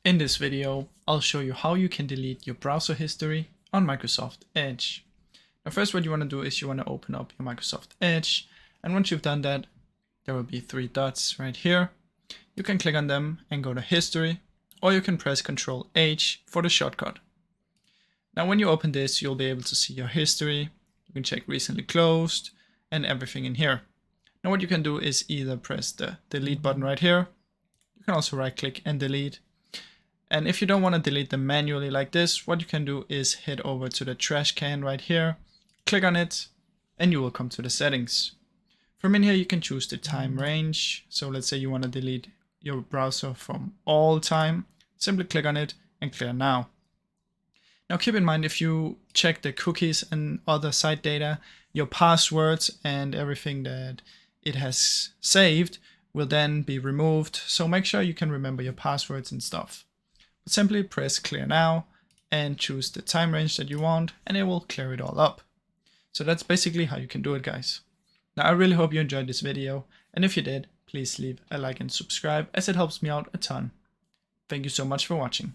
In this video, I'll show you how you can delete your browser history on Microsoft Edge. Now first, what you want to do is you want to open up your Microsoft Edge, and once you've done that, there will be three dots right here. You can click on them and go to History, or you can press Ctrl H for the shortcut. Now when you open this, you'll be able to see your history. You can check recently closed and everything in here. Now what you can do is either press the delete button right here. You can also right click and delete. And if you don't want to delete them manually like this, what you can do is head over to the trash can right here, click on it, and you will come to the settings. From in here, you can choose the time range. So let's say you want to delete your browser from all time. Simply click on it and clear now. Now keep in mind, if you check the cookies and other site data, your passwords and everything that it has saved will then be removed. So make sure you can remember your passwords and stuff. But simply press clear now and choose the time range that you want, and it will clear it all up. So that's basically how you can do it, guys. Now I really hope you enjoyed this video, and if you did, please leave a like and subscribe, as it helps me out a ton. Thank you so much for watching.